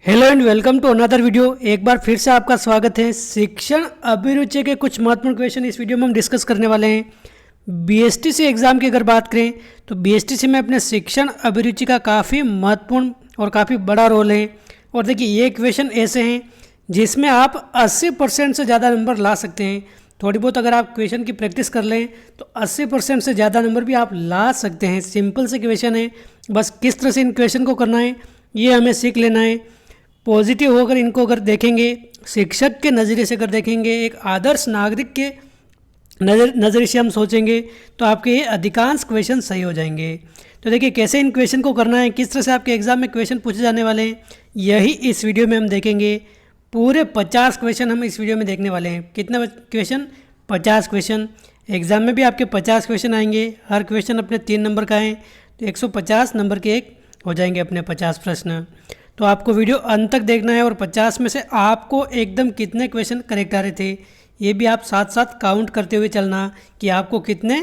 Hello and welcome to another video. एक बार फिर से आपका स्वागत है। शिक्षण अभिरुचि के कुछ महत्वपूर्ण क्वेश्चन इस वीडियो में हम डिस्कस करने वाले हैं। बीएसटीसी एग्ज़ाम की अगर बात करें तो बीएसटीसी में अपने शिक्षण अभिरुचि का काफ़ी महत्वपूर्ण और काफ़ी बड़ा रोल है। और देखिए ये क्वेश्चन ऐसे हैं जिसमें आप 80% से ज़्यादा नंबर ला सकते हैं। थोड़ी बहुत अगर आप क्वेश्चन की प्रैक्टिस कर लें तो 80% से ज़्यादा नंबर भी आप ला सकते हैं। सिंपल से क्वेश्चन है, बस किस तरह से इन क्वेश्चन को करना है ये हमें सीख लेना है। पॉजिटिव होकर इनको अगर देखेंगे, शिक्षक के नज़रिए से अगर देखेंगे, एक आदर्श नागरिक के नज़रिए से हम सोचेंगे तो आपके ये अधिकांश क्वेश्चन सही हो जाएंगे। तो देखिए कैसे इन क्वेश्चन को करना है, किस तरह से आपके एग्ज़ाम में क्वेश्चन पूछे जाने वाले हैं, यही इस वीडियो में हम देखेंगे। पूरे 50 क्वेश्चन हम इस वीडियो में देखने वाले हैं। कितने क्वेश्चन? 50 क्वेश्चन। एग्ज़ाम में भी आपके 50 क्वेश्चन आएंगे। हर क्वेश्चन अपने 3 नंबर का है तो 150 नंबर के एक हो जाएंगे अपने 50 प्रश्न। तो आपको वीडियो अंत तक देखना है और 50 में से आपको एकदम कितने क्वेश्चन करेक्ट आ रहे थे ये भी आप साथ साथ काउंट करते हुए चलना कि आपको कितने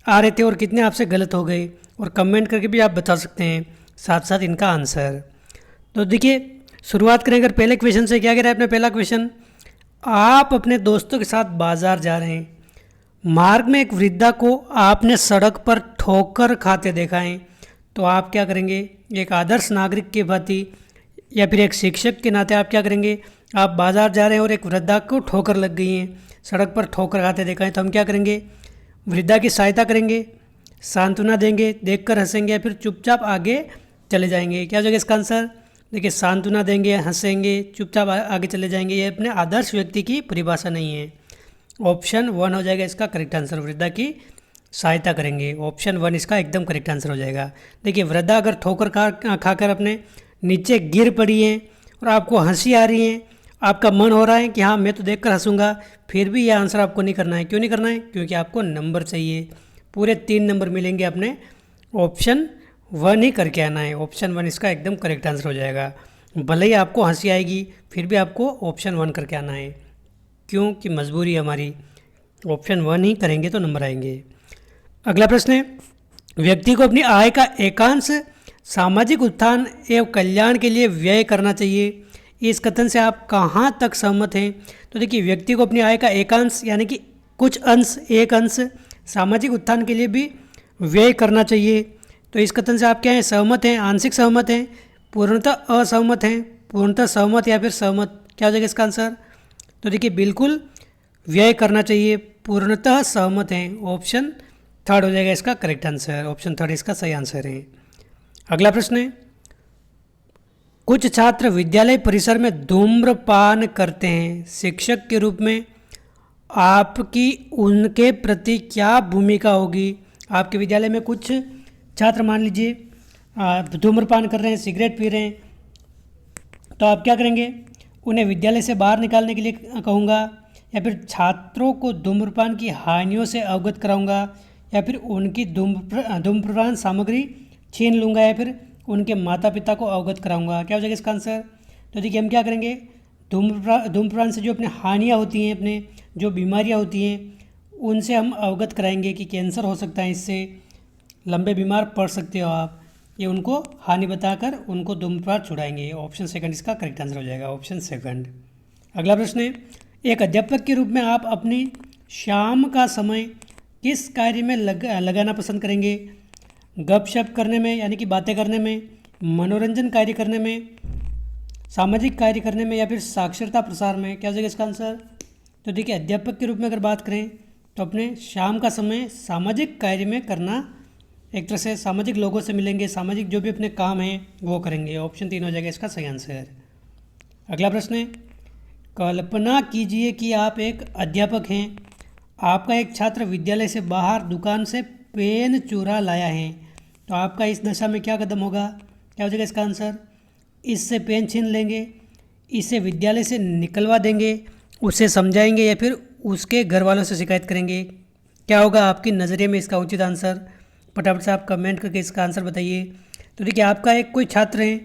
आ रहे थे और कितने आपसे गलत हो गए, और कमेंट करके भी आप बता सकते हैं साथ साथ इनका आंसर। तो देखिए शुरुआत करें अगर पहले क्वेश्चन से। क्या कह रहा है अपना पहला क्वेश्चन? आप अपने दोस्तों के साथ बाजार जा रहे हैं, मार्ग में एक वृद्धा को आपने सड़क पर ठोकर खाते देखा है, तो आप क्या करेंगे? एक आदर्श नागरिक के भांति या फिर एक शिक्षक के नाते आप क्या करेंगे? आप बाज़ार जा रहे हैं और एक वृद्धा को ठोकर लग गई है, सड़क पर ठोकर खाते देखा है, तो हम क्या करेंगे? वृद्धा की सहायता करेंगे, सांत्वना देंगे, देखकर हंसेंगे, या फिर चुपचाप आगे चले जाएंगे। क्या हो जाएगा इसका आंसर? देखिए सांत्वना देंगे, हंसेंगे, चुपचाप आगे चले जाएंगे, ये अपने आदर्श व्यक्ति की परिभाषा नहीं है। ऑप्शन 1 हो जाएगा इसका करेक्ट आंसर। वृद्धा की सहायता करेंगे, ऑप्शन 1 इसका एकदम करेक्ट आंसर हो जाएगा। देखिए वृद्धा अगर ठोकर खाकर अपने नीचे गिर पड़ी है और आपको हंसी आ रही है, आपका मन हो रहा है कि हाँ मैं तो देखकर हंसूंगा, फिर भी यह आंसर आपको नहीं करना है। क्यों नहीं करना है? क्योंकि आपको नंबर चाहिए, पूरे 3 नंबर मिलेंगे अपने। ऑप्शन 1 ही करके आना है। ऑप्शन 1 इसका एकदम करेक्ट आंसर हो जाएगा। भले ही आपको हंसी आएगी फिर भी आपको ऑप्शन 1 करके आना है, क्योंकि मजबूरी है हमारी। ऑप्शन 1 ही करेंगे तो नंबर आएंगे। अगला प्रश्न है, व्यक्ति को अपनी आय का एकांश सामाजिक उत्थान एवं कल्याण के लिए व्यय करना चाहिए। इस कथन से आप कहाँ तक सहमत हैं? तो देखिए व्यक्ति को अपनी आय का एकांश यानी कि कुछ अंश, एक अंश सामाजिक उत्थान के लिए भी व्यय करना चाहिए। तो इस कथन से आप क्या हैं? सहमत हैं, आंशिक सहमत हैं, पूर्णतः असहमत हैं, पूर्णतः सहमत या फिर सहमत? क्या हो जाएगा इसका आंसर? तो देखिए बिल्कुल व्यय करना चाहिए, पूर्णतः सहमत हैं। ऑप्शन 3 हो जाएगा इसका करेक्ट आंसर। ऑप्शन 3 इसका सही आंसर है। अगला प्रश्न है, कुछ छात्र विद्यालय परिसर में धूम्रपान करते हैं, शिक्षक के रूप में आपकी उनके प्रति क्या भूमिका होगी? आपके विद्यालय में कुछ छात्र मान लीजिए धूम्रपान कर रहे हैं, सिगरेट पी रहे हैं, तो आप क्या करेंगे? उन्हें विद्यालय से बाहर निकालने के लिए कहूँगा, या फिर छात्रों को धूम्रपान की हानियों से अवगत कराऊंगा, या फिर उनकी धूम्रपान सामग्री छीन लूँगा, या फिर उनके माता पिता को अवगत कराऊंगा? क्या हो जाएगा इसका आंसर? तो देखिए हम क्या करेंगे? धूम्रपान से जो अपने हानियाँ होती हैं, अपने जो बीमारियाँ होती हैं, उनसे हम अवगत कराएंगे कि कैंसर हो सकता है, इससे लंबे बीमार पड़ सकते हो आप, ये उनको हानि बताकर उनको धूम्रपान छुड़ाएंगे। ऑप्शन 2 इसका करेक्ट आंसर हो जाएगा। ऑप्शन 2। अगला प्रश्न है, एक अध्यापक के रूप में आप अपनी शाम का समय किस कार्य में लगाना पसंद करेंगे? गपशप करने में यानी कि बातें करने में, मनोरंजन कार्य करने में, सामाजिक कार्य करने में, या फिर साक्षरता प्रसार में? क्या हो जाएगा इसका आंसर? तो देखिए अध्यापक के रूप में अगर बात करें तो अपने शाम का समय सामाजिक कार्य में करना, एक तरह से सामाजिक लोगों से मिलेंगे, सामाजिक जो भी अपने काम हैं वो करेंगे। ऑप्शन 3 हो जाएगा इसका सही आंसर। अगला प्रश्न है, कल्पना कीजिए कि आप एक अध्यापक हैं, आपका एक छात्र विद्यालय से बाहर दुकान से पेन चुरा लाया है, तो आपका इस दशा में क्या कदम होगा? क्या हो जाएगा इसका आंसर? इससे पेन छीन लेंगे, इसे विद्यालय से निकलवा देंगे, उसे समझाएंगे, या फिर उसके घर वालों से शिकायत करेंगे? क्या होगा आपकी नज़रिए में इसका उचित आंसर? फटाफट से आप कमेंट करके इसका आंसर बताइए। तो देखिए आपका एक कोई छात्र है,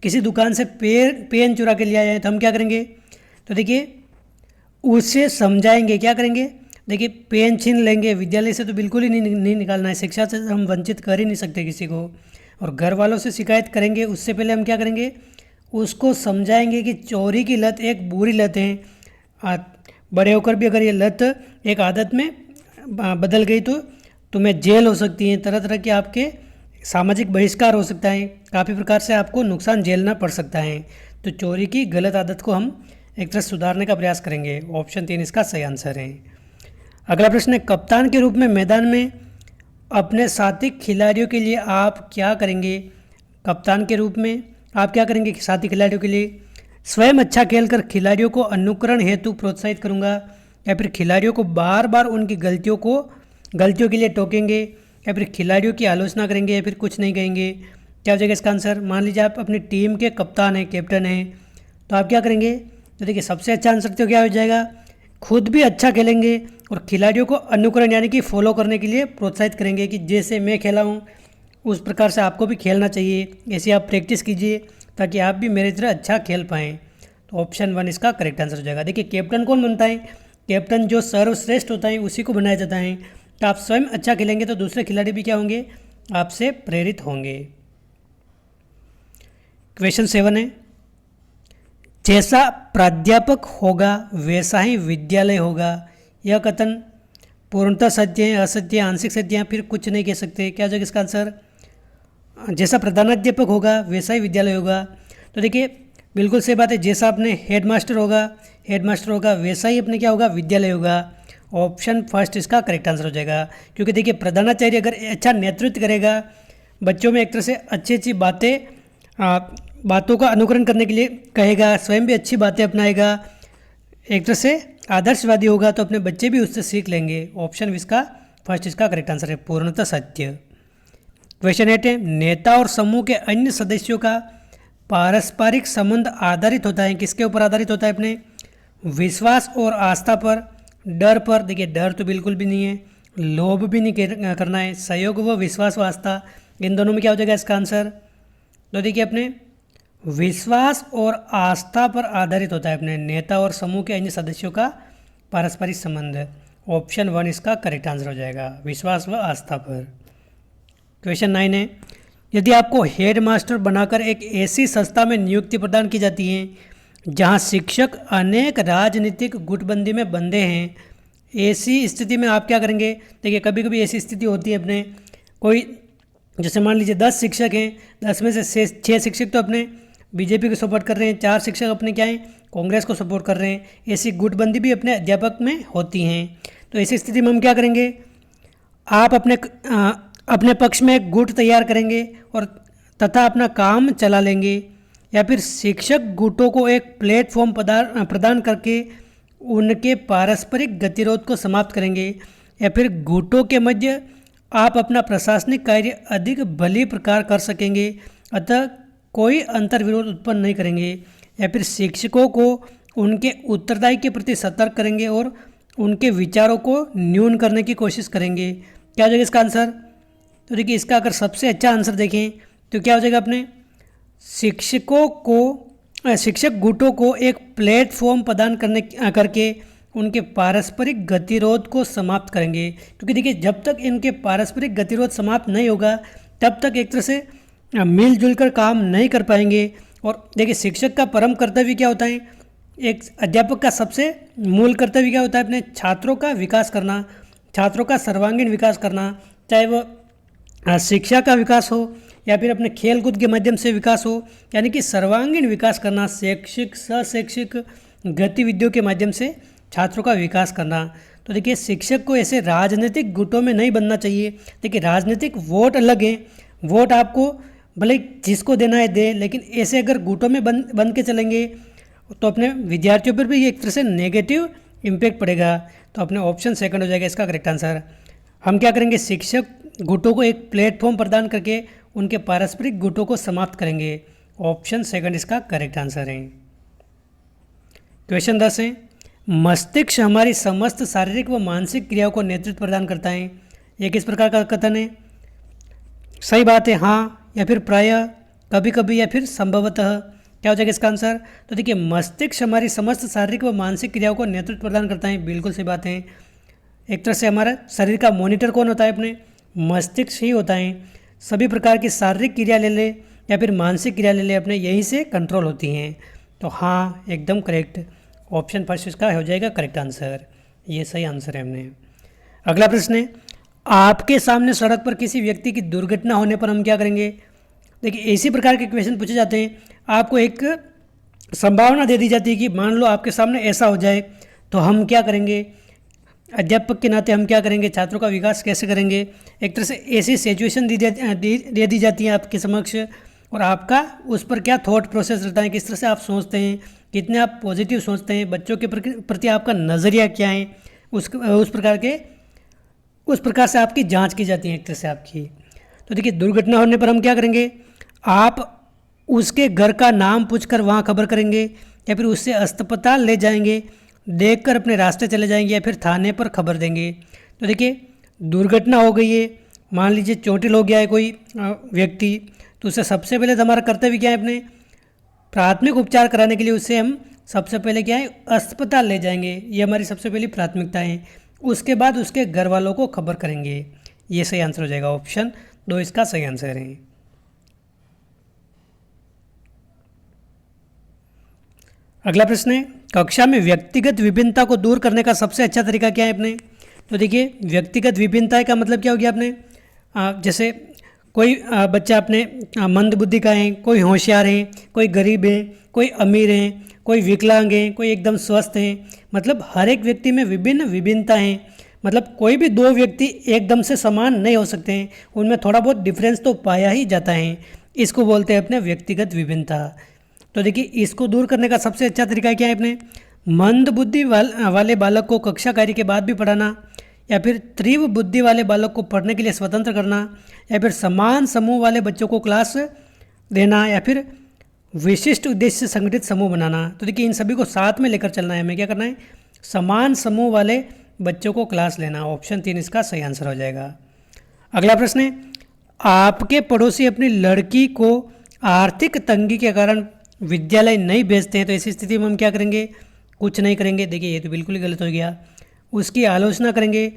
किसी दुकान से पेन चुरा के लिया जाए, तो हम क्या करेंगे? तो देखिए उसे समझाएंगे। क्या करेंगे? देखिए पेन छीन लेंगे, विद्यालय से तो बिल्कुल ही नहीं निकालना है, शिक्षा से हम वंचित कर ही नहीं सकते किसी को। और घर वालों से शिकायत करेंगे, उससे पहले हम क्या करेंगे? उसको समझाएंगे कि चोरी की लत एक बुरी लत है। बड़े होकर भी अगर ये लत एक आदत में बदल गई तो तुम्हें जेल हो सकती है, तरह तरह के आपके सामाजिक बहिष्कार हो सकता है, काफ़ी प्रकार से आपको नुकसान झेलना पड़ सकता है। तो चोरी की गलत आदत को हम एक तरह सुधारने का प्रयास करेंगे। ऑप्शन 3 इसका सही आंसर है। अगला प्रश्न है, कप्तान के रूप में मैदान में अपने साथी खिलाड़ियों के लिए आप क्या करेंगे? कप्तान के रूप में आप क्या करेंगे साथी खिलाड़ियों के लिए? स्वयं अच्छा खेलकर खिलाड़ियों को अनुकरण हेतु प्रोत्साहित करूंगा, या फिर खिलाड़ियों को बार बार उनकी गलतियों के लिए टोकेंगे, या फिर खिलाड़ियों की आलोचना करेंगे, या फिर कुछ नहीं कहेंगे? क्या हो जाएगा इसका आंसर? मान लीजिए आप अपनी टीम के कप्तान हैं, कैप्टन हैं, तो आप क्या करेंगे? तो देखिए सबसे अच्छा आंसर तो क्या हो जाएगा, खुद भी अच्छा खेलेंगे और खिलाड़ियों को अनुकरण यानी कि फॉलो करने के लिए प्रोत्साहित करेंगे कि जैसे मैं खेला हूँ उस प्रकार से आपको भी खेलना चाहिए, ऐसे आप प्रैक्टिस कीजिए ताकि आप भी मेरी तरह अच्छा खेल पाएँ। तो ऑप्शन 1 इसका करेक्ट आंसर हो जाएगा। देखिए कैप्टन कौन बनता है? कैप्टन जो सर्वश्रेष्ठ होता है उसी को बनाया जाता है। तो आप स्वयं अच्छा खेलेंगे तो दूसरे खिलाड़ी भी क्या होंगे? आपसे प्रेरित होंगे। क्वेश्चन 7 है, जैसा प्राध्यापक होगा वैसा ही विद्यालय होगा, यह कथन पूर्णतः सत्य है, असत्य, आंशिक सत्य, या फिर कुछ नहीं कह सकते? क्या हो जाएगा इसका आंसर? जैसा प्रधानाध्यापक होगा वैसा ही विद्यालय होगा। तो देखिए बिल्कुल सही बात है, जैसा अपने हेडमास्टर होगा वैसा ही अपने क्या होगा? विद्यालय होगा। ऑप्शन फर्स्ट इसका करेक्ट आंसर हो जाएगा, क्योंकि देखिए प्रधानाचार्य अगर अच्छा नेतृत्व करेगा, बच्चों में एक तरह से अच्छी अच्छी बातों का अनुकरण करने के लिए कहेगा, स्वयं भी अच्छी बातें अपनाएगा, एक तरह से आदर्शवादी होगा, तो अपने बच्चे भी उससे सीख लेंगे। ऑप्शन इसका फर्स्ट इसका करेक्ट आंसर है, पूर्णतः सत्य। क्वेश्चन 8 है, नेता और समूह के अन्य सदस्यों का पारस्परिक संबंध आधारित होता है, किसके ऊपर आधारित होता है? अपने विश्वास और आस्था पर, डर पर? देखिए डर तो बिल्कुल भी नहीं है, लोभ भी नहीं करना है, सहयोग व विश्वास व आस्था, इन दोनों में क्या हो जाएगा इसका आंसर? तो देखिए अपने विश्वास और आस्था पर आधारित होता है अपने नेता और समूह के अन्य सदस्यों का पारस्परिक संबंध। ऑप्शन 1 इसका करेक्ट आंसर हो जाएगा, विश्वास व आस्था पर। क्वेश्चन 9 है, यदि आपको हेड मास्टर बनाकर एक ऐसी संस्था में नियुक्ति प्रदान की जाती है जहां शिक्षक अनेक राजनीतिक गुटबंदी में बंधे हैं, ऐसी स्थिति में आप क्या करेंगे? देखिए कभी कभी ऐसी स्थिति होती है अपने, कोई जैसे मान लीजिए 10 शिक्षक हैं, 10 में से 6 शिक्षक तो अपने बीजेपी को सपोर्ट कर रहे हैं, 4 शिक्षक अपने क्या हैं? कांग्रेस को सपोर्ट कर रहे हैं। ऐसी गुटबंदी भी अपने अध्यापक में होती हैं। तो ऐसी स्थिति में हम क्या करेंगे? आप अपने पक्ष में एक गुट तैयार करेंगे और तथा अपना काम चला लेंगे, या फिर शिक्षक गुटों को एक प्लेटफॉर्म प्रदान करके उनके पारस्परिक गतिरोध को समाप्त करेंगे, या फिर गुटों के मध्य आप अपना प्रशासनिक कार्य अधिक भली प्रकार कर सकेंगे, अतः कोई अंतर्विरोध उत्पन्न नहीं करेंगे, या फिर शिक्षकों को उनके उत्तरदायी के प्रति सतर्क करेंगे और उनके विचारों को न्यून करने की कोशिश करेंगे। क्या हो जाएगा इसका आंसर? तो देखिए इसका अगर सबसे अच्छा आंसर देखें तो क्या हो जाएगा? अपने शिक्षक गुटों को एक प्लेटफॉर्म प्रदान करके उनके पारस्परिक गतिरोध को समाप्त करेंगे, क्योंकि देखिए जब तक इनके पारस्परिक गतिरोध समाप्त नहीं होगा तब तक एक तरह से मिलजुल कर काम नहीं कर पाएंगे। और देखिए शिक्षक का परम कर्तव्य क्या होता है? एक अध्यापक का सबसे मूल कर्तव्य क्या होता है? अपने छात्रों का विकास करना, छात्रों का सर्वांगीण विकास करना, चाहे वो शिक्षा का विकास हो या फिर अपने खेल कूद के माध्यम से विकास हो, यानी कि सर्वांगीण विकास करना, शैक्षिक शैक्षिक गतिविधियों के माध्यम से छात्रों का विकास करना। तो देखिए शिक्षक को ऐसे राजनीतिक गुटों में नहीं बनना चाहिए। देखिए राजनीतिक वोट अलग हैं, वोट आपको भले जिसको देना है दे, लेकिन ऐसे अगर गुटों में बन के चलेंगे तो अपने विद्यार्थियों पर भी एक तरह से नेगेटिव इम्पैक्ट पड़ेगा। तो अपने ऑप्शन सेकंड हो जाएगा इसका करेक्ट आंसर। हम क्या करेंगे? शिक्षक गुटों को एक प्लेटफॉर्म प्रदान करके उनके पारस्परिक गुटों को समाप्त करेंगे। ऑप्शन सेकंड इसका करेक्ट आंसर है। क्वेश्चन 10 है, मस्तिष्क हमारी समस्त शारीरिक व मानसिक क्रियाओं को नेतृत्व प्रदान करता है, ये किस प्रकार का कथन है? सही बात है, हाँ या फिर प्रायः, कभी कभी या फिर संभवतः। क्या हो जाएगा इसका आंसर? तो देखिए मस्तिष्क हमारी समस्त शारीरिक व मानसिक क्रियाओं को नेतृत्व प्रदान करता है, बिल्कुल सही बात है। एक तरह से हमारा शरीर का मॉनिटर कौन होता है? अपने मस्तिष्क ही होता है। सभी प्रकार की शारीरिक क्रिया ले ले या फिर मानसिक क्रिया ले लें अपने, यहीं से कंट्रोल होती हैं। तो हाँ, एकदम करेक्ट, ऑप्शन फर्स्ट इसका हो जाएगा करेक्ट आंसर, ये सही आंसर है हमने। अगला प्रश्न है, आपके सामने सड़क पर किसी व्यक्ति की दुर्घटना होने पर हम क्या करेंगे। देखिए इसी प्रकार के क्वेश्चन पूछे जाते हैं, आपको एक संभावना दे दी जाती है कि मान लो आपके सामने ऐसा हो जाए तो हम क्या करेंगे, अध्यापक के नाते हम क्या करेंगे, छात्रों का विकास कैसे करेंगे। एक तरह से ऐसी सिचुएशन दे दी जाती है आपके समक्ष, और आपका उस पर क्या थॉट प्रोसेस रहता है, किस तरह से आप सोचते हैं, कितने आप पॉजिटिव सोचते हैं, बच्चों के प्रति आपका नज़रिया क्या है, उस प्रकार से आपकी जांच की जाती है एक तरह से आपकी। तो देखिए दुर्घटना होने पर हम क्या करेंगे, आप उसके घर का नाम पूछकर वहाँ खबर करेंगे, या फिर उससे अस्पताल ले जाएंगे, देखकर अपने रास्ते चले जाएंगे, या फिर थाने पर खबर देंगे। तो देखिए दुर्घटना हो गई है, मान लीजिए चोटिल हो गया है कोई व्यक्ति, तो उससे सबसे पहले तो हमारा कर्तव्य क्या है, अपने प्राथमिक उपचार कराने के लिए उससे हम सबसे पहले क्या है अस्पताल ले जाएंगे, ये हमारी सबसे पहली प्राथमिकता है। उसके बाद उसके घर वालों को खबर करेंगे, ये सही आंसर हो जाएगा, ऑप्शन 2 इसका सही आंसर है। अगला प्रश्न है, कक्षा में व्यक्तिगत विभिन्नता को दूर करने का सबसे अच्छा तरीका क्या है अपने। तो देखिए व्यक्तिगत विभिन्नता का मतलब क्या हो गया अपने, जैसे कोई बच्चा अपने मंद बुद्धि का है, कोई होशियार है, कोई गरीब है, कोई अमीर है, कोई विकलांग है, कोई एकदम स्वस्थ है, मतलब हर एक व्यक्ति में विभिन्न विभिन्नता हैं। मतलब कोई भी दो व्यक्ति एकदम से समान नहीं हो सकते हैं, उनमें थोड़ा बहुत डिफरेंस तो पाया ही जाता है, इसको बोलते हैं अपने व्यक्तिगत विभिन्नता। तो देखिए इसको दूर करने का सबसे अच्छा तरीका क्या है अपने, मंद बुद्धि वाले बालक को कक्षा कार्य के बाद भी पढ़ाना, या फिर तीव्र बुद्धि वाले बालक को पढ़ने के लिए स्वतंत्र करना, या फिर समान समूह वाले बच्चों को क्लास देना, या फिर विशिष्ट उद्देश्य से संगठित समूह बनाना। तो देखिए इन सभी को साथ में लेकर चलना है, हमें क्या करना है, समान समूह वाले बच्चों को क्लास लेना, ऑप्शन 3 इसका सही आंसर हो जाएगा। अगला प्रश्न है, आपके पड़ोसी अपनी लड़की को आर्थिक तंगी के कारण विद्यालय नहीं भेजते हैं, तो ऐसी स्थिति में हम क्या करेंगे, कुछ नहीं करेंगे। देखिए ये तो बिल्कुल ही गलत हो गया, उसकी आलोचना करेंगे,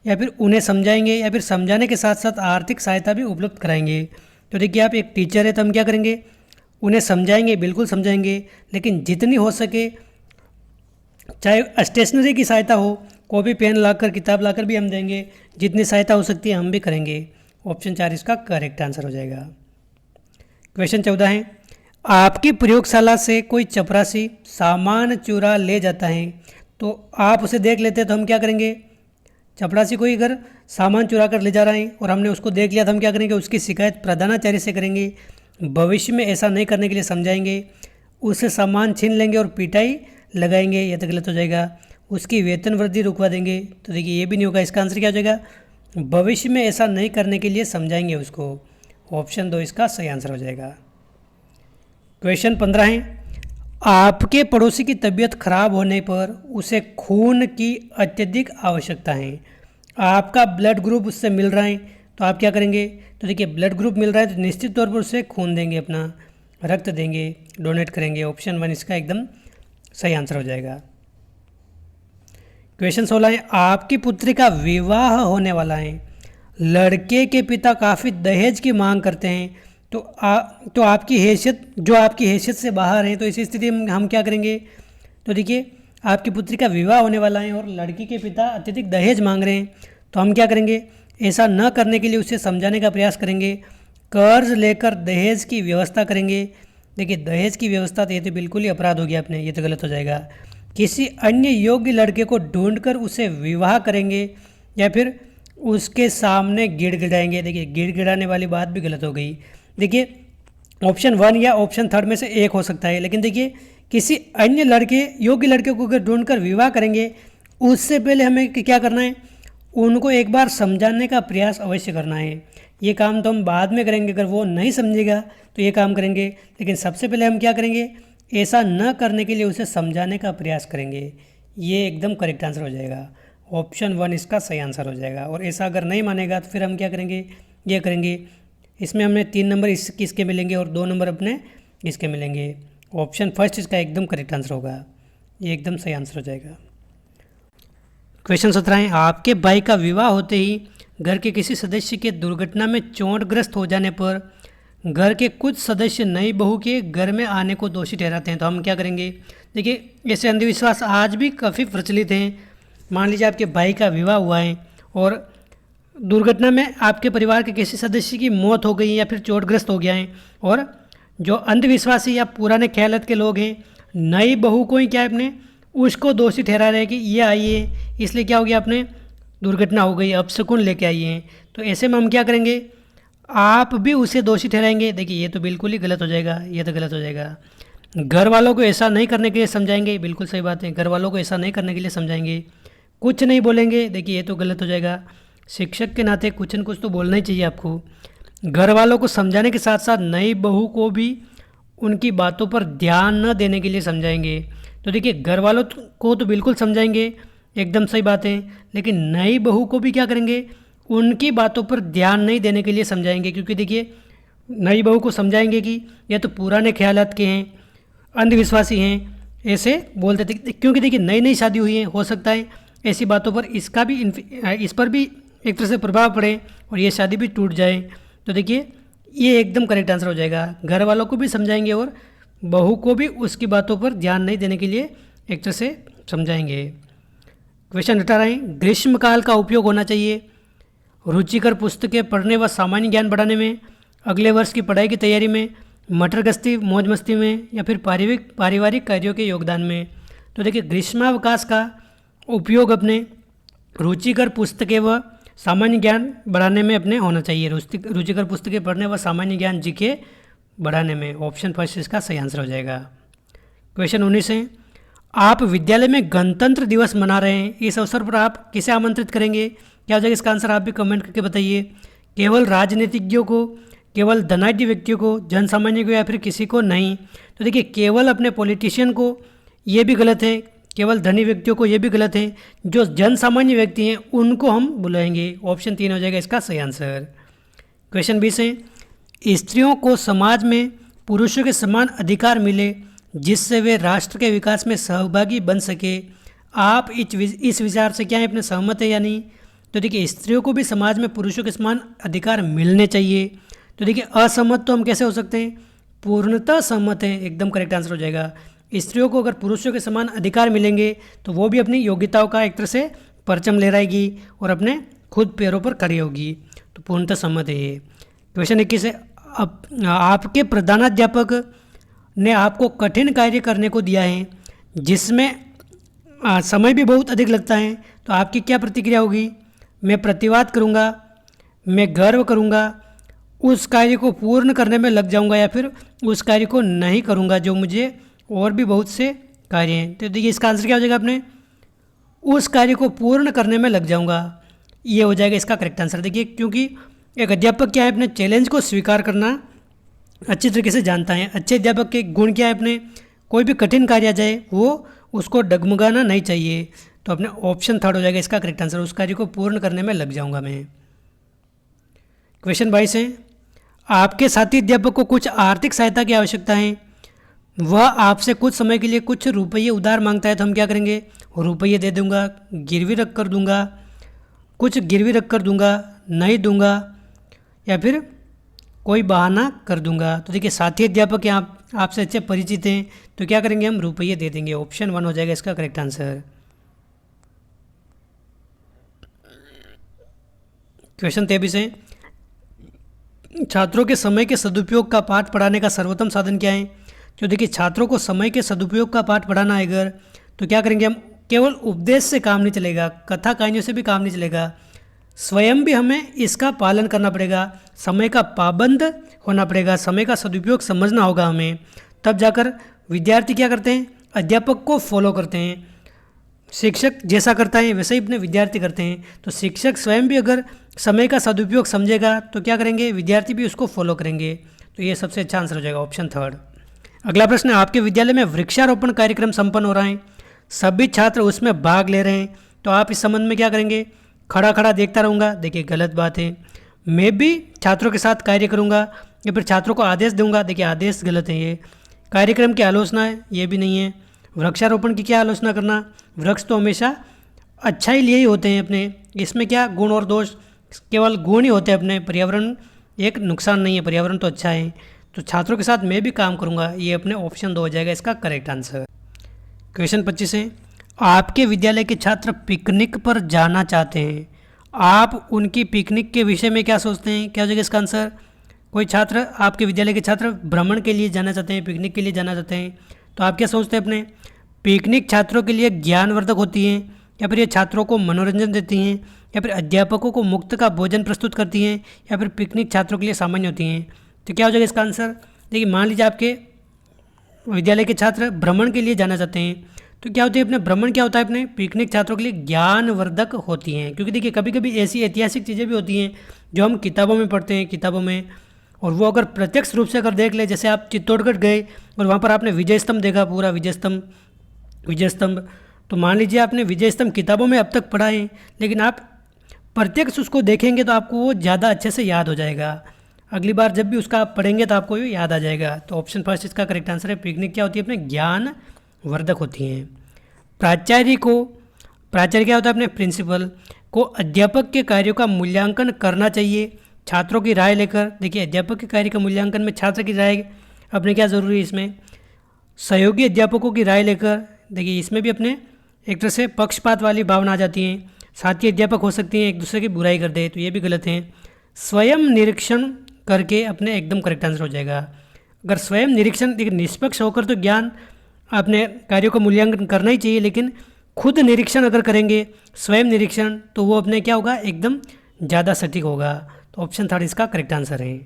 या फिर उन्हें समझाएंगे, या फिर समझाने के साथ साथ आर्थिक सहायता भी उपलब्ध कराएंगे। तो देखिए आप एक टीचर है तो हम क्या करेंगे, उन्हें समझाएंगे, बिल्कुल समझाएंगे, लेकिन जितनी हो सके, चाहे स्टेशनरी की सहायता हो, कॉपी पेन लाकर किताब लाकर भी हम देंगे, जितनी सहायता हो सकती है हम भी करेंगे। ऑप्शन 4 इसका करेक्ट आंसर हो जाएगा। क्वेश्चन 14 है, आपकी प्रयोगशाला से कोई चपरासी सामान चुरा ले जाता है, तो आप उसे देख लेते हैं तो हम क्या करेंगे, चपरासी कोई अगर सामान चुरा कर ले जा रहा है और हमने उसको देख लिया तो हम क्या करेंगे, उसकी शिकायत प्रधानाचार्य से करेंगे, भविष्य में ऐसा नहीं करने के लिए समझाएंगे, उससे सामान छीन लेंगे और पिटाई लगाएंगे, यह तो गलत हो जाएगा, उसकी वेतन वृद्धि रुकवा देंगे। तो देखिए ये भी नहीं होगा, इसका आंसर क्या हो जाएगा, भविष्य में ऐसा नहीं करने के लिए समझाएंगे उसको, ऑप्शन 2 इसका सही आंसर हो जाएगा। क्वेश्चन 15 है, आपके पड़ोसी की तबीयत खराब होने पर उसे खून की अत्यधिक आवश्यकता है, आपका ब्लड ग्रुप उससे मिल रहा है, तो आप क्या करेंगे, तो देखिए ब्लड ग्रुप मिल रहा है तो निश्चित तौर पर उसे खून देंगे, अपना रक्त देंगे, डोनेट करेंगे, ऑप्शन 1 इसका एकदम सही आंसर हो जाएगा। क्वेश्चन 16 है, आपकी पुत्री का विवाह होने वाला है, लड़के के पिता काफ़ी दहेज की मांग करते हैं, तो आपकी हैसियत से बाहर है, तो इसी स्थिति में हम क्या करेंगे, तो देखिए आपकी पुत्री का विवाह होने वाला है और लड़की के पिता अत्यधिक दहेज मांग रहे हैं, तो हम क्या करेंगे, ऐसा न करने के लिए उसे समझाने का प्रयास करेंगे, कर्ज लेकर दहेज की व्यवस्था करेंगे। देखिए दहेज की व्यवस्था तो ये तो बिल्कुल ही अपराध हो गया अपने, ये तो गलत हो जाएगा। किसी अन्य योग्य लड़के को ढूंढकर उसे विवाह करेंगे, या फिर उसके सामने गिड़गिड़ाएंगे। देखिए गिड़गिड़ाने वाली बात भी गलत हो गई। देखिए ऑप्शन 1 या ऑप्शन 3 में से एक हो सकता है, लेकिन देखिए किसी अन्य योग्य लड़के को अगर ढूंढकर विवाह करेंगे, उससे पहले हमें क्या करना है, उनको एक बार समझाने का प्रयास अवश्य करना है। ये काम तो हम बाद में करेंगे, अगर वो नहीं समझेगा तो ये काम करेंगे, लेकिन सबसे पहले हम क्या करेंगे, ऐसा न करने के लिए उसे समझाने का प्रयास करेंगे। ये एकदम करेक्ट आंसर हो जाएगा, ऑप्शन 1 इसका सही आंसर हो जाएगा। और ऐसा अगर नहीं मानेगा तो फिर हम क्या करेंगे, ये करेंगे, इसमें हमें 3 नंबर इसके मिलेंगे और 2 नंबर अपने इसके मिलेंगे। ऑप्शन फर्स्ट इसका एकदम करेक्ट आंसर होगा, ये एकदम सही आंसर हो जाएगा। क्वेश्चन 17 है, आपके भाई का विवाह होते ही घर के किसी सदस्य के दुर्घटना में चोटग्रस्त हो जाने पर घर के कुछ सदस्य नई बहू के घर में आने को दोषी ठहराते हैं, तो हम क्या करेंगे? देखिए, ऐसे अंधविश्वास आज भी काफ़ी प्रचलित हैं। मान लीजिए आपके भाई का विवाह हुआ है और दुर्घटना में आपके परिवार के किसी सदस्य की मौत हो गई या फिर चोटग्रस्त हो गया है, और जो अंधविश्वासी या पुराने ख्यालत के लोग हैं नई बहू को ही क्या है अपने उसको दोषी ठहरा रहे हैं कि ये आई है इसलिए क्या हो गया, अपने दुर्घटना हो गई, अपशकुन लेके आई हैं। तो ऐसे में हम क्या करेंगे? आप भी उसे दोषी ठहराएंगे। देखिए, ये तो बिल्कुल ही गलत हो जाएगा, ये तो गलत हो जाएगा। घर वालों को ऐसा नहीं करने के लिए समझाएंगे, बिल्कुल सही बात है, घर वालों को ऐसा नहीं करने के लिए समझाएंगे। कुछ नहीं बोलेंगे, देखिए ये तो गलत हो जाएगा। शिक्षक के नाते कुछ न कुछ तो बोलना ही चाहिए आपको। घर वालों को समझाने के साथ साथ नई बहू को भी उनकी बातों पर ध्यान न देने के लिए समझाएंगे। तो देखिए, घर वालों को तो बिल्कुल समझाएंगे, एकदम सही बात है, लेकिन नई बहू को भी क्या करेंगे? उनकी बातों पर ध्यान नहीं देने के लिए समझाएंगे। क्योंकि देखिए, नई बहू को समझाएंगे कि यह तो पुराने ख्यालात के हैं, अंधविश्वासी हैं, ऐसे बोलते थे। क्योंकि देखिए, नई नई शादी हुई है, हो सकता है ऐसी बातों पर इस पर भी एक तरह से प्रभाव पड़े और ये शादी भी टूट जाए। तो देखिए, ये एकदम करेक्ट आंसर हो जाएगा। घर वालों को भी समझाएंगे और बहू को भी उसकी बातों पर ध्यान नहीं देने के लिए एक तरह से समझाएंगे। क्वेश्चन 18 है, ग्रीष्मकाल का उपयोग होना चाहिए रुचिकर पुस्तकें पढ़ने व सामान्य ज्ञान बढ़ाने में, अगले वर्ष की पढ़ाई की तैयारी में, मटर गश्ती मौज मस्ती में, या फिर पारिवारिक कार्यों के योगदान में। तो देखिए, ग्रीष्मावकाश का उपयोग अपने रुचिकर पुस्तकें व सामान्य ज्ञान बढ़ाने में अपने होना चाहिए। रुचिकर पुस्तकें पढ़ने व सामान्य ज्ञान जीके बढ़ाने में। ऑप्शन फर्स्ट इसका सही आंसर हो जाएगा। क्वेश्चन 19 है, आप विद्यालय में गणतंत्र दिवस मना रहे हैं, इस अवसर पर आप किसे आमंत्रित करेंगे? क्या हो जाएगा इसका आंसर? आप भी कमेंट करके बताइए। केवल राजनीतिज्ञों को, केवल धनाढ्य व्यक्तियों को, जन सामान्य को, या फिर किसी को नहीं? तो देखिए, केवल अपने पॉलिटिशियन को, ये भी गलत है, केवल धनी व्यक्तियों को, ये भी गलत है, जो जन सामान्य व्यक्ति हैं उनको हम बुलाएंगे। ऑप्शन 3 हो जाएगा इसका सही आंसर। क्वेश्चन 20 है, स्त्रियों को समाज में पुरुषों के समान अधिकार मिले जिससे वे राष्ट्र के विकास में सहभागी बन सके। आप इस विचार से क्या है, अपने सहमत है या नहीं? तो देखिए, स्त्रियों को भी समाज में पुरुषों के समान अधिकार मिलने चाहिए। तो देखिए, असहमत तो हम कैसे हो सकते हैं? पूर्णतः सहमत है, एकदम करेक्ट आंसर हो जाएगा। स्त्रियों को अगर पुरुषों के समान अधिकार मिलेंगे तो वो भी अपनी योग्यताओं का एक तरह से परचम लहराएगी और अपने खुद पैरों पर खड़ी होगी। तो पूर्णतः सहमत है ये। क्वेश्चन 21 है, आपके प्रधानाध्यापक ने आपको कठिन कार्य करने को दिया है जिसमें समय भी बहुत अधिक लगता है, तो आपकी क्या प्रतिक्रिया होगी? मैं प्रतिवाद करूँगा, मैं गर्व करूँगा, उस कार्य को पूर्ण करने में लग जाऊँगा, या फिर उस कार्य को नहीं करूँगा जो मुझे और भी बहुत से कार्य हैं? तो देखिए, इसका आंसर क्या हो जाएगा? अपने उस कार्य को पूर्ण करने में लग जाऊँगा, ये हो जाएगा इसका करेक्ट आंसर। देखिए, क्योंकि एक अध्यापक क्या है, अपने चैलेंज को स्वीकार करना अच्छी तरीके से जानता है। अच्छे अध्यापक के गुण क्या है? अपने कोई भी कठिन कार्य आ जाए वो उसको डगमगाना नहीं चाहिए। तो अपने ऑप्शन 3 हो जाएगा इसका करेक्ट आंसर, उस कार्य को पूर्ण करने में लग जाऊंगा मैं। क्वेश्चन 22 है, आपके साथी अध्यापक को कुछ आर्थिक सहायता की आवश्यकता है, वह आपसे कुछ समय के लिए कुछ रुपये उधार मांगता है, तो हम क्या करेंगे? रुपये दे दूंगा, गिरवी रख कर दूंगा, कुछ गिरवी रख कर दूंगा, नहीं दूंगा, या फिर कोई बहाना कर दूंगा। तो देखिए, साथी अध्यापक यहाँ आपसे अच्छे परिचित हैं, तो क्या करेंगे? हम रुपये दे देंगे। ऑप्शन 1 हो जाएगा इसका करेक्ट आंसर। क्वेश्चन 23 है, छात्रों के समय के सदुपयोग का पाठ पढ़ाने का सर्वोत्तम साधन क्या है? तो देखिए, छात्रों को समय के सदुपयोग का पाठ पढ़ाना है अगर, तो क्या करेंगे हम? केवल उपदेश से काम नहीं चलेगा, कथा कहानियों से भी काम नहीं चलेगा, स्वयं भी हमें इसका पालन करना पड़ेगा, समय का पाबंद होना पड़ेगा, समय का सदुपयोग समझना होगा हमें। तब जाकर विद्यार्थी क्या करते हैं? अध्यापक को फॉलो करते हैं। शिक्षक जैसा करता है वैसे ही अपने विद्यार्थी करते हैं। तो शिक्षक स्वयं भी अगर समय का सदुपयोग समझेगा तो क्या करेंगे? विद्यार्थी भी उसको फॉलो करेंगे। तो ये सबसे अच्छा आंसर हो जाएगा, ऑप्शन 3। अगला प्रश्न है, आपके विद्यालय में वृक्षारोपण कार्यक्रम संपन्न हो रहा है, सभी छात्र उसमें भाग ले रहे हैं, तो आप इस संबंध में क्या करेंगे? खड़ा खड़ा देखता रहूँगा, देखिए गलत बात है। मैं भी छात्रों के साथ कार्य करूँगा या फिर छात्रों को आदेश दूंगा, देखिए आदेश गलत है ये। कार्यक्रम की आलोचना है, ये भी नहीं है। वृक्षारोपण की क्या आलोचना करना? वृक्ष तो हमेशा अच्छा ही लिए ही होते हैं अपने, इसमें क्या गुण और दोष? केवल गुण ही होते हैं अपने पर्यावरण एक नुकसान नहीं है, पर्यावरण तो अच्छा है। तो छात्रों के साथ मैं भी काम करूँगा, ये अपने ऑप्शन 2 हो जाएगा इसका करेक्ट आंसर। क्वेश्चन 25 है, आपके विद्यालय के छात्र पिकनिक पर जाना चाहते हैं, आप उनकी पिकनिक के विषय में क्या सोचते हैं? क्या हो जाएगा इसका आंसर? कोई छात्र, आपके विद्यालय के छात्र भ्रमण के लिए जाना चाहते हैं, पिकनिक के लिए जाना चाहते हैं, तो आप क्या सोचते हैं अपने? पिकनिक छात्रों के लिए ज्ञानवर्धक होती हैं, या फिर ये छात्रों को मनोरंजन देती हैं, या फिर अध्यापकों को मुफ्त का भोजन प्रस्तुत करती हैं, या फिर पिकनिक छात्रों के लिए सामान्य होती हैं? तो क्या हो जाएगा इसका आंसर? देखिए, मान लीजिए आपके विद्यालय के छात्र भ्रमण के लिए जाना चाहते हैं, तो क्या होती है अपने भ्रमण, क्या होता है अपने पिकनिक छात्रों के लिए ज्ञानवर्धक होती हैं। क्योंकि देखिए कभी कभी ऐसी ऐतिहासिक चीज़ें भी होती हैं जो हम किताबों में पढ़ते हैं, किताबों में, और वो अगर प्रत्यक्ष रूप से अगर देख ले, जैसे आप चित्तौड़गढ़ गए और वहाँ पर आपने विजय स्तंभ देखा, पूरा विजय स्तंभ, तो मान लीजिए आपने विजय स्तंभ किताबों में अब तक पढ़ा है, लेकिन आप प्रत्यक्ष उसको देखेंगे तो आपको वो ज़्यादा अच्छे से याद हो जाएगा। अगली बार जब भी उसका आप पढ़ेंगे तो आपको ये याद आ जाएगा। तो ऑप्शन फर्स्ट इसका करेक्ट आंसर है। पिकनिक क्या होती है अपने ज्ञानवर्धक होती हैं। प्राचार्य क्या होता है अपने प्रिंसिपल को अध्यापक के कार्यों का मूल्यांकन करना चाहिए छात्रों की राय लेकर। देखिए, अध्यापक के कार्य का मूल्यांकन में छात्र की राय अपने क्या ज़रूरी है इसमें? सहयोगी अध्यापकों की राय लेकर। देखिए, इसमें भी अपने एक तरह से पक्षपात वाली भावना आ जाती है। साथी अध्यापक हो सकती हैं एक दूसरे की बुराई कर दे, तो ये भी गलत है। स्वयं निरीक्षण करके अपने एकदम करेक्ट आंसर हो जाएगा। अगर स्वयं निरीक्षण, देखिए निष्पक्ष होकर तो ज्ञान अपने कार्यों का मूल्यांकन करना ही चाहिए, लेकिन खुद निरीक्षण अगर करेंगे, स्वयं निरीक्षण, तो वो अपने क्या होगा? एकदम ज़्यादा सटीक होगा। तो ऑप्शन थर्ड इसका करेक्ट आंसर है।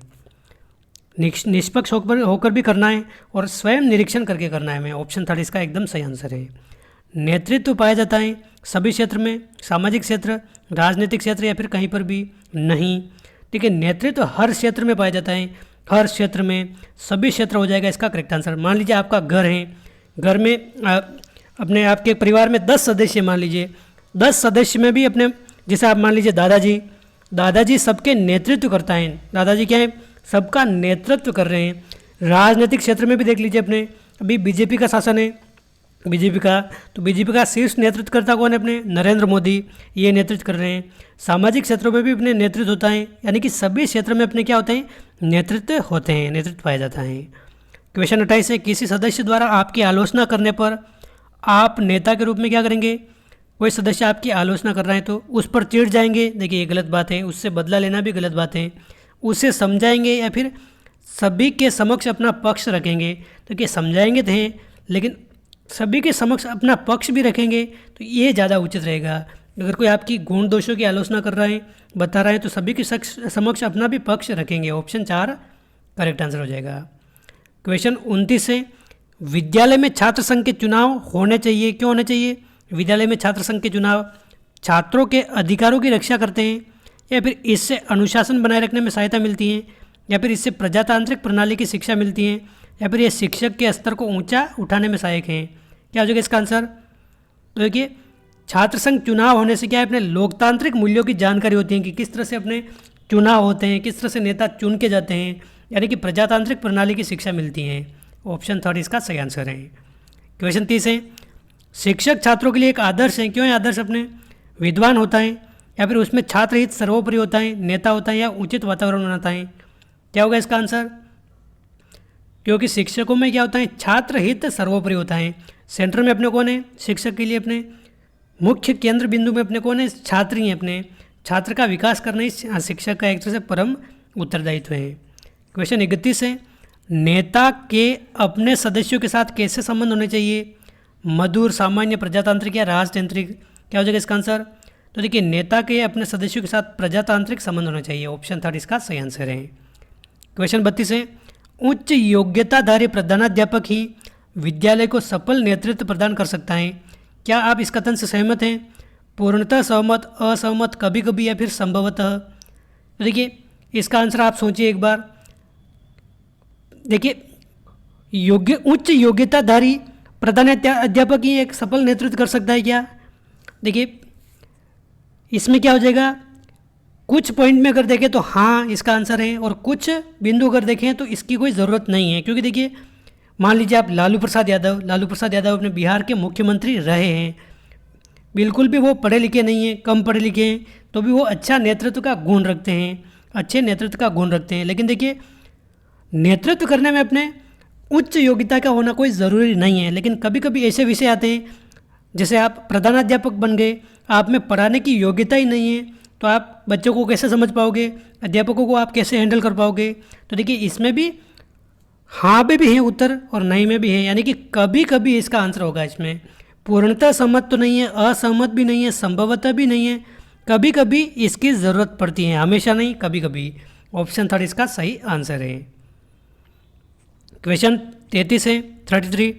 निष्पक्ष होकर भी करना है और स्वयं निरीक्षण करके करना है हमें। ऑप्शन थर्ड इसका एकदम सही आंसर है। नेतृत्व पाया जाता है सभी क्षेत्र में, सामाजिक क्षेत्र, राजनीतिक क्षेत्र, या फिर कहीं पर भी नहीं। ठीक है, नेतृत्व हर क्षेत्र में पाया जाता है, हर क्षेत्र में, सभी क्षेत्र हो जाएगा इसका करेक्ट आंसर। मान लीजिए आपका घर है, घर में अपने आपके परिवार में 10 सदस्य, मान लीजिए 10 सदस्य में भी अपने, जैसे आप मान लीजिए दादाजी सबके नेतृत्व करता है। दादाजी क्या है? सबका नेतृत्व कर रहे हैं। राजनीतिक क्षेत्र में भी देख लीजिए अपने, अभी बीजेपी का शासन है, बीजेपी का शीर्ष नेतृत्वकर्ता कौन है अपने? नरेंद्र मोदी, ये नेतृत्व कर रहे हैं। सामाजिक क्षेत्रों में भी अपने नेतृत्व होता है, यानी कि सभी क्षेत्र में अपने क्या होते हैं? नेतृत्व होते हैं, नेतृत्व पाया जाता है। क्वेश्चन 28 है, किसी सदस्य द्वारा आपकी आलोचना करने पर आप नेता के रूप में क्या करेंगे? कोई सदस्य आपकी आलोचना कर रहा है तो उस पर चिढ़ जाएंगे, देखिए ये गलत बात है। उससे बदला लेना भी गलत बात है। उसे समझाएंगे या फिर सभी के समक्ष अपना पक्ष रखेंगे? तो क्या समझाएंगे तो हैं, लेकिन सभी के समक्ष अपना पक्ष भी रखेंगे तो ये ज़्यादा उचित रहेगा। अगर कोई आपकी गुण दोषों की आलोचना कर रहा है, बता रहा है, तो सभी के समक्ष अपना भी पक्ष रखेंगे। ऑप्शन 4 करेक्ट आंसर हो जाएगा। क्वेश्चन 29 है, विद्यालय में छात्र संघ के चुनाव होने चाहिए, क्यों होने चाहिए? विद्यालय में छात्र संघ के चुनाव छात्रों के अधिकारों की रक्षा करते हैं, या फिर इससे अनुशासन बनाए रखने में सहायता मिलती है, या फिर इससे प्रजातांत्रिक प्रणाली की शिक्षा मिलती है, या फिर ये शिक्षक के स्तर को ऊंचा उठाने में सहायक हैं। क्या हो जाएगा इसका आंसर? तो देखिए, छात्र संघ चुनाव होने से क्या है? अपने लोकतांत्रिक मूल्यों की जानकारी होती है कि किस तरह से अपने चुनाव होते हैं, किस तरह से नेता चुन के जाते हैं, यानी कि प्रजातांत्रिक प्रणाली की शिक्षा मिलती है। ऑप्शन थर्ड इसका सही आंसर है। क्वेश्चन 30 है, शिक्षक छात्रों के लिए एक आदर्श है, क्यों है आदर्श? अपने विद्वान होता है, या फिर उसमें छात्र हित सर्वोपरि होता है, नेता होता है, या उचित वातावरण बनाता है? क्या होगा इसका आंसर? क्योंकि शिक्षकों में क्या होता है? छात्र हित सर्वोपरि होता है। सेंटर में अपने कौन है? शिक्षक के लिए अपने मुख्य केंद्र बिंदु में अपने कौन है? छात्र ही हैं। अपने छात्र का विकास करना ही शिक्षक का एक तरह से परम उत्तरदायित्व है। क्वेश्चन 31 है, नेता के अपने सदस्यों के साथ कैसे संबंध होने चाहिए? मधुर, सामान्य, प्रजातांत्रिक या राजतांत्रिक? क्या हो जाएगा इसका आंसर? तो देखिए, नेता के अपने सदस्यों के साथ प्रजातांत्रिक संबंध होना चाहिए। ऑप्शन थर्ड इसका सही आंसर है। क्वेश्चन 32 है, उच्च योग्यताधारी प्रधानाध्यापक ही विद्यालय को सफल नेतृत्व प्रदान कर सकता है। क्या आप इस कथन से सहमत हैं? पूर्णतः सहमत, असहमत, कभी कभी, या फिर संभवतः? तो देखिए, इसका आंसर आप सोचिए एक बार। देखिए, उच्च योग्यताधारी प्रधानाध्यापक ही एक सफल नेतृत्व कर सकता है क्या? देखिए, इसमें क्या हो जाएगा? कुछ पॉइंट में अगर देखें तो हाँ इसका आंसर है, और कुछ बिंदु अगर देखें तो इसकी कोई ज़रूरत नहीं है। क्योंकि देखिए, मान लीजिए आप लालू प्रसाद यादव अपने बिहार के मुख्यमंत्री रहे हैं, बिल्कुल भी वो पढ़े लिखे नहीं हैं, कम पढ़े लिखे हैं, तो भी वो अच्छा नेतृत्व का गुण रखते हैं। अच्छे नेतृत्व का गुण रखते हैं। लेकिन देखिए, नेतृत्व करने में अपने उच्च योग्यता का होना कोई ज़रूरी नहीं है, लेकिन कभी कभी ऐसे विषय आते हैं, जैसे आप प्रधानाध्यापक बन गए, आप में पढ़ाने की योग्यता ही नहीं है, तो आप बच्चों को कैसे समझ पाओगे, अध्यापकों को आप कैसे हैंडल कर पाओगे। तो देखिए, इसमें भी हाँ में भी है उत्तर और नहीं में भी है, यानी कि कभी कभी इसका आंसर होगा। इसमें पूर्णतः सहमत तो नहीं है, असहमत भी नहीं है, संभवतः भी नहीं है, कभी कभी इसकी ज़रूरत पड़ती है, हमेशा नहीं, कभी कभी। ऑप्शन 3 इसका सही आंसर है। क्वेश्चन 33 है 33,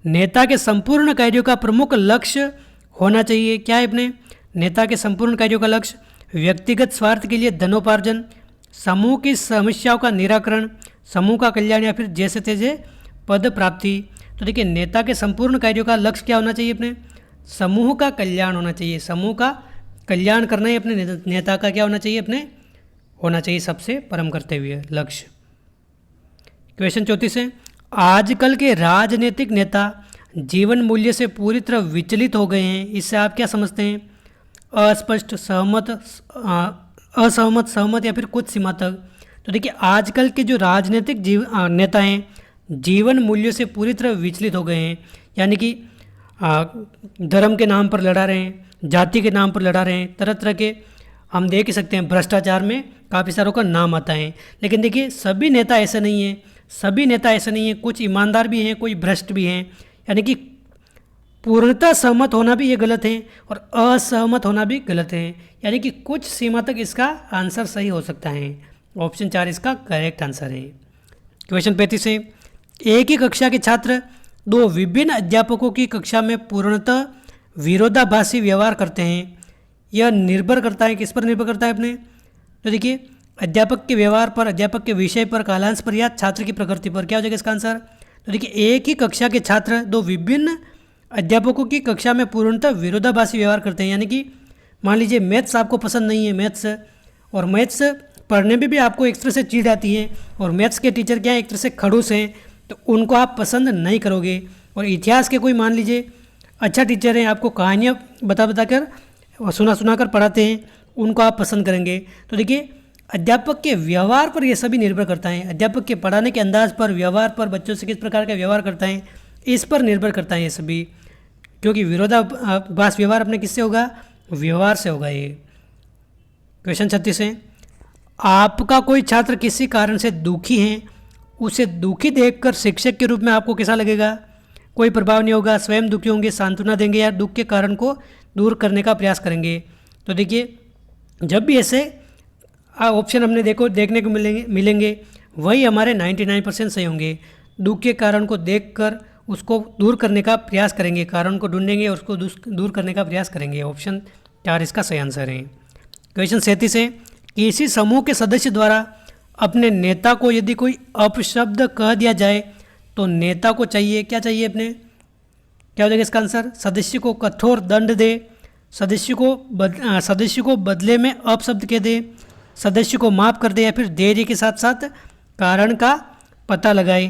नेता के संपूर्ण कार्यों का प्रमुख लक्ष्य होना चाहिए। क्या है अपने नेता के संपूर्ण कार्यों का लक्ष्य? व्यक्तिगत स्वार्थ के लिए धनोपार्जन, समूह की समस्याओं का निराकरण, समूह का कल्याण, या फिर जैसे तैसे पद प्राप्ति। तो देखिए, नेता के संपूर्ण कार्यों का लक्ष्य क्या होना चाहिए अपने? समूह का कल्याण होना चाहिए। समूह का कल्याण करना ही अपने नेता का क्या होना चाहिए? अपने होना चाहिए सबसे परम करते हुए लक्ष्य। क्वेश्चन 34 है, आजकल के राजनीतिक नेता जीवन मूल्य से पूरी तरह विचलित हो गए हैं, इससे आप क्या समझते हैं? अस्पष्ट, सहमत, असहमत, सहमत, या फिर कुछ सीमा तक। तो देखिए, आजकल के जो राजनीतिक नेता हैं जीवन मूल्यों से पूरी तरह विचलित हो गए हैं, यानी कि धर्म के नाम पर लड़ा रहे हैं, जाति के नाम पर लड़ा रहे हैं, तरह तरह के हम देख ही सकते हैं। भ्रष्टाचार में काफ़ी सारों का नाम आता है। लेकिन देखिए, सभी नेता ऐसे नहीं हैं, सभी नेता ऐसे नहीं हैं, कुछ ईमानदार भी हैं, कुछ भ्रष्ट भी हैं। यानी कि पूर्णतः सहमत होना भी ये गलत है और असहमत होना भी गलत है, यानी कि कुछ सीमा तक इसका आंसर सही हो सकता है। ऑप्शन 4 इसका करेक्ट आंसर है। क्वेश्चन 35 है, एक ही कक्षा के छात्र दो विभिन्न अध्यापकों की कक्षा में पूर्णतः विरोधाभासी व्यवहार करते हैं। यह निर्भर करता है, किस पर निर्भर करता है अपने? तो देखिए, अध्यापक के व्यवहार पर, अध्यापक के विषय पर, कालांश पर, या छात्र की प्रकृति पर। क्या हो जाएगा इसका आंसर? तो देखिए, एक ही कक्षा के छात्र दो विभिन्न अध्यापकों की कक्षा में पूर्णतः विरोधाभासी व्यवहार करते हैं। यानी कि मान लीजिए मैथ्स आपको पसंद नहीं है, मैथ्स पढ़ने में भी आपको एक तरह से चिढ़ आती है, और मैथ्स के टीचर क्या है, एक तरह से खड़ूस हैं, तो उनको आप पसंद नहीं करोगे। और इतिहास के कोई मान लीजिए अच्छा टीचर हैं, आपको कहानियाँ बता कर और सुना कर पढ़ाते हैं, उनको आप पसंद करेंगे। तो देखिए, अध्यापक के व्यवहार पर यह सभी निर्भर करता है। अध्यापक के पढ़ाने के अंदाज पर, व्यवहार पर, बच्चों से किस प्रकार का व्यवहार करता है, इस पर निर्भर करता है ये सभी। क्योंकि विरोधाभास व्यवहार अपने किससे होगा? व्यवहार से होगा ये। क्वेश्चन 36 है, आपका कोई छात्र किसी कारण से दुखी है, उसे दुखी देखकर शिक्षक के रूप में आपको कैसा लगेगा? कोई प्रभाव नहीं होगा, स्वयं दुखी होंगे, सांत्वना देंगे, या दुख के कारण को दूर करने का प्रयास करेंगे। तो देखिए, जब भी ऐसे ऑप्शन हमने देखने को मिलेंगे वही हमारे 99% सही होंगे। दुख के कारण को देखकर उसको दूर करने का प्रयास करेंगे, कारण को ढूंढेंगे और उसको दूर करने का प्रयास करेंगे। ऑप्शन 4 इसका सही आंसर है। क्वेश्चन 37 है, किसी समूह के सदस्य द्वारा अपने नेता को यदि कोई अपशब्द कह दिया जाए तो नेता को चाहिए, क्या चाहिए अपने? क्या हो जाएगा इसका आंसर? सदस्य को कठोर दंड दे, सदस्य को बदले में अपशब्द कह दे, सदस्य को माफ़ कर दे, या फिर धैर्य के साथ साथ कारण का पता लगाए।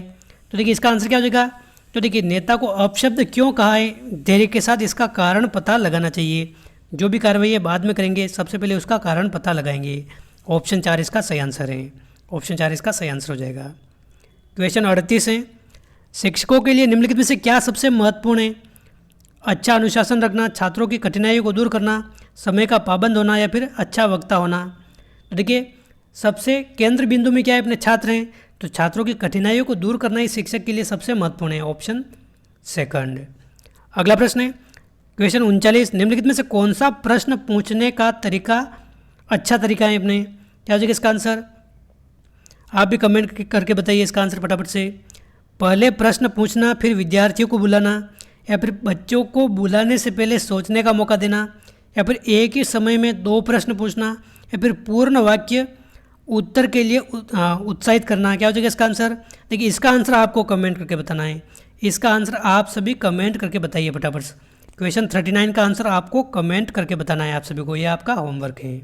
तो देखिए, इसका आंसर क्या हो जाएगा? तो देखिए, नेता को अपशब्द क्यों कहा है, धैर्य के साथ इसका कारण पता लगाना चाहिए। जो भी कार्रवाई है बाद में करेंगे, सबसे पहले उसका कारण पता लगाएंगे। ऑप्शन 4 इसका सही आंसर है। ऑप्शन 4 इसका सही आंसर हो जाएगा। क्वेश्चन 38 है, शिक्षकों के लिए निम्नलिखित में से क्या सबसे महत्वपूर्ण है? अच्छा अनुशासन रखना, छात्रों की कठिनाइयों को दूर करना, समय का पाबंद होना, या फिर अच्छा वक्ता होना। तो देखिए, सबसे केंद्र बिंदु में क्या है? अपने छात्र हैं, तो छात्रों की कठिनाइयों को दूर करना ही शिक्षक के लिए सबसे महत्वपूर्ण है। Option second. अगला प्रश्न है क्वेश्चन 39, निम्नलिखित में से कौन सा प्रश्न पूछने का तरीका अच्छा तरीका है अपने? क्या हो जाएगा इसका आंसर? आप भी कमेंट करके बताइए इसका आंसर फटाफट से। पहले प्रश्न पूछना, फिर विद्यार्थियों को बुलाना, या फिर बच्चों को बुलाने से पहले सोचने का मौका देना, या फिर एक ही समय में 2 प्रश्न पूछना, या फिर पूर्ण वाक्य उत्तर के लिए उत्साहित करना। क्या हो जाएगा इसका आंसर? देखिए, इसका आंसर आपको कमेंट करके बताना है। इसका आंसर आप सभी कमेंट करके बताइए फटाफट से। क्वेश्चन 39 का आंसर आपको कमेंट करके बताना है आप सभी को, यह आपका होमवर्क है।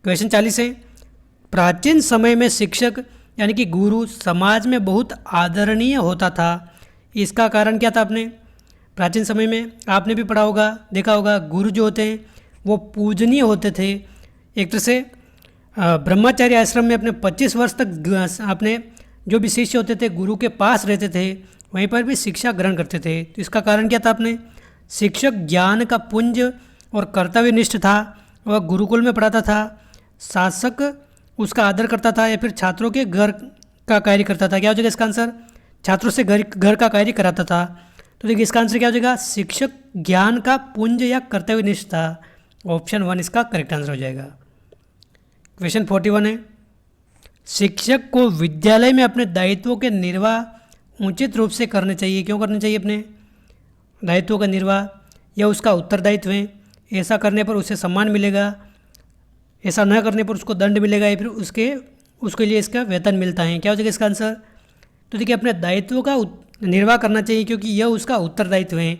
क्वेश्चन 40 है, प्राचीन समय में शिक्षक यानी कि गुरु समाज में बहुत आदरणीय होता था, इसका कारण क्या था? आपने प्राचीन समय में आपने भी पढ़ा होगा, देखा होगा, गुरु जो होते हैं वो पूजनीय होते थे, एक तरह से ब्रह्मचारी आश्रम में अपने 25 वर्ष तक अपने जो भी शिष्य होते थे गुरु के पास रहते थे, वहीं पर भी शिक्षा ग्रहण करते थे। तो इसका कारण क्या था? अपने शिक्षक ज्ञान का पुंज और कर्तव्यनिष्ठ था, वह गुरुकुल में पढ़ाता था, शासक उसका आदर करता था या फिर छात्रों के घर का कार्य करता था। क्या हो जाएगा इसका आंसर? छात्रों से घर का कार्य कराता था। तो देखिए इसका आंसर क्या हो जाएगा? शिक्षक ज्ञान का पुंज या कर्तव्यनिष्ठ था। ऑप्शन 1 इसका करेक्ट आंसर हो जाएगा। क्वेश्चन 41 है, शिक्षक को विद्यालय में अपने दायित्वों के निर्वाह उचित रूप से करने चाहिए। क्यों करने चाहिए अपने दायित्वों का निर्वाह? यह उसका उत्तरदायित्व है, ऐसा करने पर उसे सम्मान मिलेगा, ऐसा न करने पर उसको दंड मिलेगा या फिर उसके लिए इसका वेतन मिलता है। क्या हो जाएगा इसका आंसर? तो देखिए अपने दायित्वों का निर्वाह करना चाहिए क्योंकि यह उसका उत्तरदायित्व है।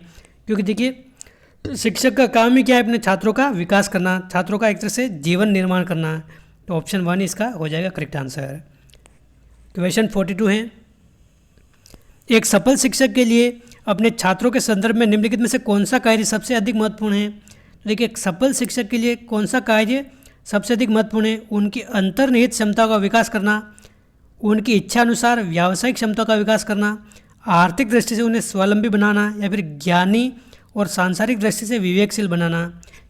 क्योंकि देखिए शिक्षक का काम ही क्या है? अपने छात्रों का विकास करना, छात्रों का एक तरह से जीवन निर्माण करना। तो ऑप्शन 1 इसका हो जाएगा करेक्ट आंसर। क्वेश्चन 42 है, एक सफल शिक्षक के लिए अपने छात्रों के संदर्भ में निम्नलिखित में से कौन सा कार्य सबसे अधिक महत्वपूर्ण है? तो देखिए एक सफल शिक्षक के लिए कौन सा कार्य सबसे अधिक महत्वपूर्ण है? उनकी अंतर्निहित क्षमताओं का विकास करना, उनकी इच्छा अनुसार व्यावसायिक क्षमता का विकास करना, आर्थिक दृष्टि से उन्हें स्वावलंबी बनाना या फिर ज्ञानी और सांसारिक दृष्टि से विवेकशील बनाना।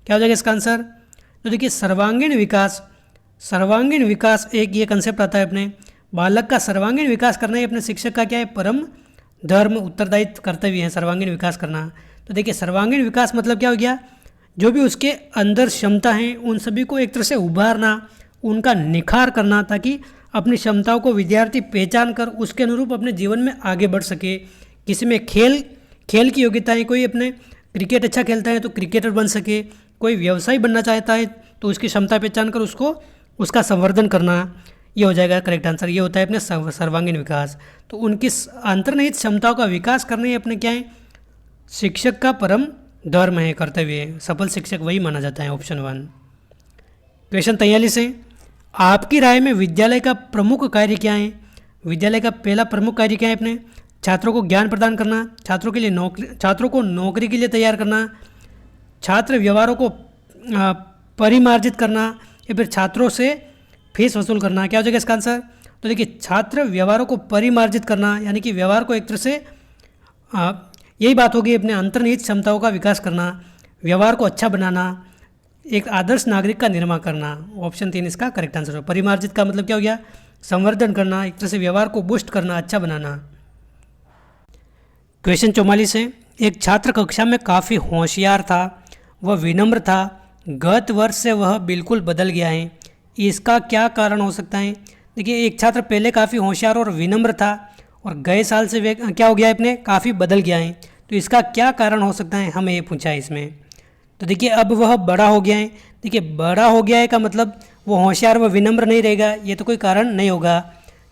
क्या हो जाएगा इसका आंसर? तो देखिए सर्वांगीण विकास एक ये कंसेप्ट आता है अपने बालक का सर्वांगीण विकास करना ही अपने शिक्षक का क्या है? परम धर्म उत्तरदायित्व कर्तव्य है सर्वांगीण विकास करना। तो देखिए सर्वांगीण विकास मतलब क्या हो गया? जो भी उसके अंदर क्षमता है उन सभी को एक तरह से उभारना, उनका निखार करना, ताकि अपनी क्षमताओं को विद्यार्थी पहचान कर उसके अनुरूप अपने जीवन में आगे बढ़ सके। किसी में खेल की योग्यता है, कोई अपने क्रिकेट अच्छा खेलता है तो क्रिकेटर बन सके, कोई व्यवसायी बनना चाहता है तो उसकी क्षमता पहचान कर उसका संवर्धन करना, ये हो जाएगा करेक्ट आंसर। ये होता है अपने सर्वांगीण विकास। तो उनकी अंतर्निहित क्षमताओं का विकास करना ही अपने क्या है? शिक्षक का परम धर्म है, कर्तव्य है। सफल शिक्षक वही माना जाता है, ऑप्शन 1। क्वेश्चन 43 है, आपकी राय में विद्यालय का प्रमुख कार्य क्या है? विद्यालय का पहला प्रमुख कार्य क्या है? अपने छात्रों को ज्ञान प्रदान करना, छात्रों को नौकरी के लिए तैयार करना, छात्र व्यवहारों को परिमार्जित करना या फिर छात्रों से फीस वसूल करना। क्या हो जाएगा इसका आंसर? तो देखिए छात्र व्यवहारों को परिमार्जित करना यानी कि व्यवहार को एक तरह से यही बात होगी, अपने अंतर्निहित क्षमताओं का विकास करना, व्यवहार को अच्छा बनाना, एक आदर्श नागरिक का निर्माण करना। ऑप्शन 3 इसका करेक्ट आंसर हो। परिमार्जित का मतलब क्या हो गया? संवर्धन करना, एक तरह से व्यवहार को बूस्ट करना, अच्छा बनाना। क्वेश्चन 44 है, एक छात्र कक्षा में काफ़ी होशियार था, वह विनम्र था, गत वर्ष से वह बिल्कुल बदल गया है, इसका क्या कारण हो सकता है? देखिए एक छात्र पहले काफ़ी होशियार और विनम्र था और गए साल से वे क्या हो गया है? अपने काफ़ी बदल गया है, तो इसका क्या कारण हो सकता है? हमें ये पूछा है इसमें। तो देखिए अब वह बड़ा हो गया है। देखिए बड़ा हो गया है का मतलब वो होशियार व विनम्र नहीं रहेगा, ये तो कोई कारण नहीं होगा।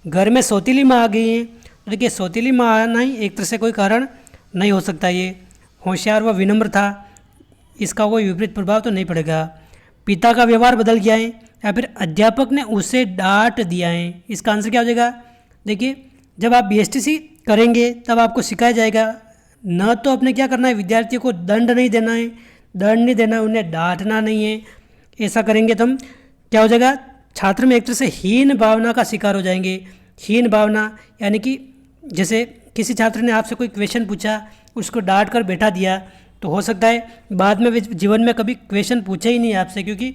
घर में सौतीली माँ आ गई है, तो देखिए सौतीली माँ आना ही एक तरह से कोई कारण नहीं हो सकता। ये होशियार व विनम्र था, इसका कोई विपरीत प्रभाव तो नहीं पड़ेगा। पिता का व्यवहार बदल गया है या फिर अध्यापक ने उसे डांट दिया है, इसका आंसर क्या हो जाएगा? देखिए जब आप BSTC करेंगे तब आपको सिखाया जाएगा न तो अपने क्या करना है, विद्यार्थियों को दंड नहीं देना है, उन्हें डांटना नहीं है। ऐसा करेंगे तो हम क्या हो जाएगा? छात्र में एक तरह से हीन भावना का शिकार हो जाएंगे। हीन भावना यानी कि जैसे किसी छात्र ने आपसे कोई क्वेश्चन पूछा, उसको डांट कर बैठा दिया, तो हो सकता है बाद में जीवन में कभी क्वेश्चन पूछे ही नहीं आपसे, क्योंकि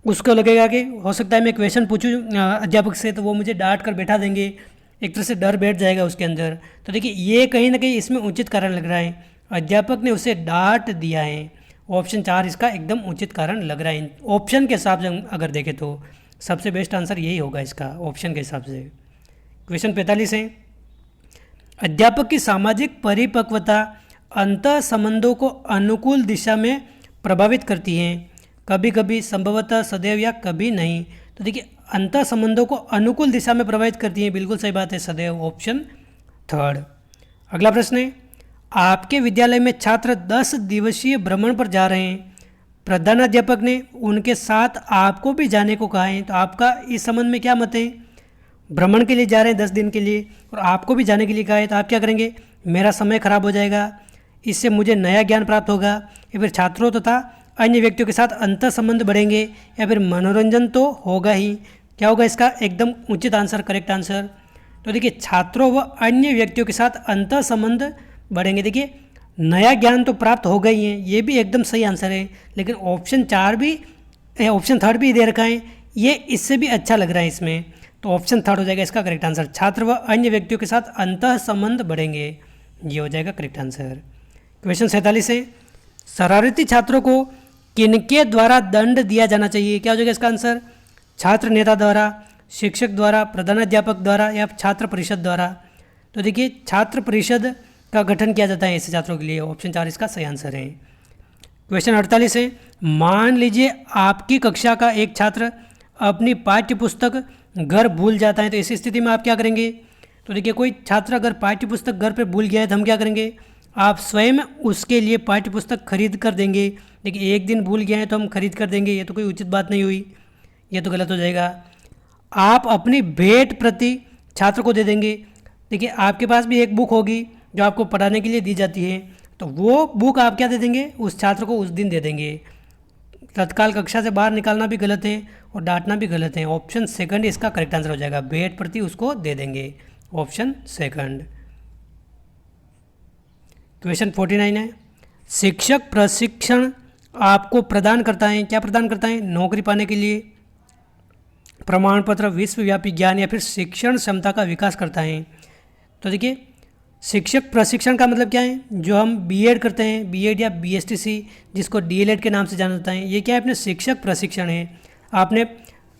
उसको लगेगा कि हो सकता है मैं क्वेश्चन पूछूं अध्यापक से तो वो मुझे डांट कर बैठा देंगे, एक तरह से डर बैठ जाएगा उसके अंदर। तो देखिए ये कहीं ना कहीं इसमें उचित कारण लग रहा है, अध्यापक ने उसे डांट दिया है। ऑप्शन 4 इसका एकदम उचित कारण लग रहा है। ऑप्शन के हिसाब से अगर देखें तो सबसे बेस्ट आंसर यही होगा इसका, ऑप्शन के हिसाब से। क्वेश्चन 45 है, अध्यापक की सामाजिक परिपक्वता अंतः संबंधों को अनुकूल दिशा में प्रभावित करती हैं, कभी कभी, संभवतः, सदैव या कभी नहीं। तो देखिए अंतः संबंधों को अनुकूल दिशा में प्रभावित करती हैं, बिल्कुल सही बात है, सदैव, ऑप्शन 3। अगला प्रश्न है, आपके विद्यालय में छात्र 10 दिवसीय भ्रमण पर जा रहे हैं, प्रधानाध्यापक ने उनके साथ आपको भी जाने को कहा है, तो आपका इस संबंध में क्या मत है? भ्रमण के लिए जा रहे हैं 10 दिन के लिए और आपको भी जाने के लिए कहा है, तो आप क्या करेंगे? मेरा समय खराब हो जाएगा, इससे मुझे नया ज्ञान प्राप्त होगा, या फिर छात्रों तथा अन्य व्यक्तियों के साथ अंतर संबंध बढ़ेंगे, या फिर मनोरंजन तो होगा ही। क्या होगा इसका एकदम उचित आंसर, करेक्ट आंसर। तो देखिए छात्रों व अन्य व्यक्तियों के साथ अंतर संबंध बढ़ेंगे। देखिए नया ज्ञान तो प्राप्त हो गई है, ये भी एकदम सही आंसर है, लेकिन ऑप्शन थर्ड भी दे रखा है, ये इससे भी अच्छा लग रहा है इसमें, तो ऑप्शन थर्ड हो जाएगा इसका करेक्ट आंसर। छात्र व अन्य व्यक्तियों के साथ अंतः संबंध बढ़ेंगे, ये हो जाएगा करेक्ट आंसर। क्वेश्चन 47 है, शरारती छात्रों को किनके द्वारा दंड दिया जाना चाहिए? क्या हो जाएगा इसका आंसर? छात्र नेता द्वारा, शिक्षक द्वारा, प्रधानाध्यापक द्वारा, या छात्र परिषद द्वारा। तो देखिए छात्र परिषद का गठन किया जाता है ऐसे छात्रों के लिए, ऑप्शन 4 इसका सही आंसर है। क्वेश्चन 48 है, मान लीजिए आपकी कक्षा का एक छात्र अपनी पाठ्य पुस्तक घर भूल जाता है, तो ऐसी स्थिति में आप क्या करेंगे? तो देखिए कोई छात्र अगर पाठ्य पुस्तक घर पे भूल गया है तो हम क्या करेंगे? आप स्वयं उसके लिए पाठ्य पुस्तक खरीद कर देंगे। देखिए एक दिन भूल गया है तो हम खरीद कर देंगे, ये तो कोई उचित बात नहीं हुई, ये तो गलत हो जाएगा। आप अपनी भेंट प्रति छात्र को दे देंगे। देखिए आपके पास भी एक बुक होगी जो आपको पढ़ाने के लिए दी जाती है, तो वो बुक आप क्या दे देंगे? उस छात्र को उस दिन दे देंगे। तत्काल कक्षा से बाहर निकालना भी गलत है और डांटना भी गलत है, ऑप्शन सेकंड इसका करेक्ट आंसर हो जाएगा। भेंट प्रति उसको दे देंगे, ऑप्शन सेकंड। क्वेश्चन 49 है, शिक्षक प्रशिक्षण आपको प्रदान करता है, क्या प्रदान करता है? नौकरी पाने के लिए, प्रमाण पत्र, विश्वव्यापी ज्ञान, या फिर शिक्षण क्षमता का विकास करता है। तो देखिए शिक्षक प्रशिक्षण का मतलब क्या है? जो हम बीएड करते हैं, बीएड या बीएसटीसी जिसको डीएलएड के नाम से जाना जाता है, ये क्या है? अपने शिक्षक प्रशिक्षण है। आपने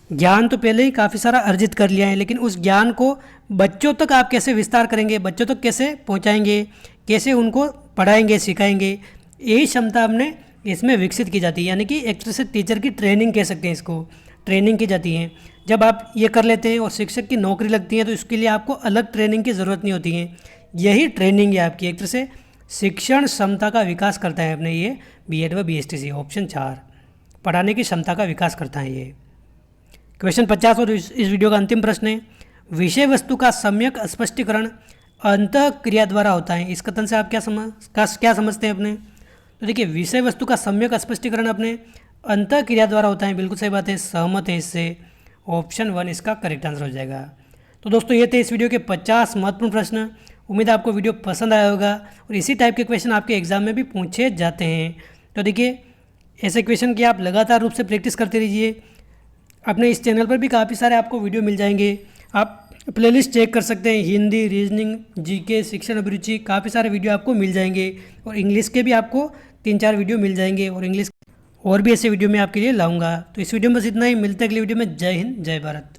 ज्ञान तो पहले ही काफ़ी सारा अर्जित कर लिया है, लेकिन उस ज्ञान को बच्चों तक आप कैसे विस्तार करेंगे, बच्चों तक कैसे पहुंचाएंगे, कैसे उनको पढ़ाएंगे, सिखाएंगे, यही क्षमता हमने इसमें विकसित की जाती है। यानी कि एक तरह से टीचर की ट्रेनिंग कह सकते हैं इसको, ट्रेनिंग की जाती है। जब आप ये कर लेते हैं और शिक्षक की नौकरी लगती है तो इसके लिए आपको अलग ट्रेनिंग की ज़रूरत नहीं होती है। यही ट्रेनिंग है आपकी, एक तरह से शिक्षण क्षमता का विकास करता है अपने ये बीएड व बीएसटीसी, ऑप्शन 4 पढ़ाने की क्षमता का विकास करता है ये। क्वेश्चन 50 और इस वीडियो का अंतिम प्रश्न है, विषय वस्तु का सम्यक स्पष्टीकरण अंतः क्रिया द्वारा होता है। इस कथन से आप क्या समझते हैं अपने? तो देखिए विषय वस्तु का सम्यक स्पष्टीकरण अपने अंतः क्रिया द्वारा होता है, बिल्कुल सही बात है, सहमत है इससे, ऑप्शन 1 इसका करेक्ट आंसर हो जाएगा। तो दोस्तों ये थे इस वीडियो के 50 महत्वपूर्ण प्रश्न। उम्मीद है आपको वीडियो पसंद आया होगा और इसी टाइप के क्वेश्चन आपके एग्जाम में भी पूछे जाते हैं। तो देखिए ऐसे क्वेश्चन की आप लगातार रूप से प्रैक्टिस करते रहिए। अपने इस चैनल पर भी काफ़ी सारे आपको वीडियो मिल जाएंगे, आप प्लेलिस्ट चेक कर सकते हैं, हिंदी, रीजनिंग, जीके, शिक्षण अभिरुचि, काफ़ी सारे वीडियो आपको मिल जाएंगे और इंग्लिश के भी आपको 3-4 वीडियो मिल जाएंगे और इंग्लिश और भी ऐसे वीडियो मैं आपके लिए लाऊंगा। तो इस वीडियो में बस इतना ही, मिलते हैं अगली वीडियो में। जय हिंद, जय भारत।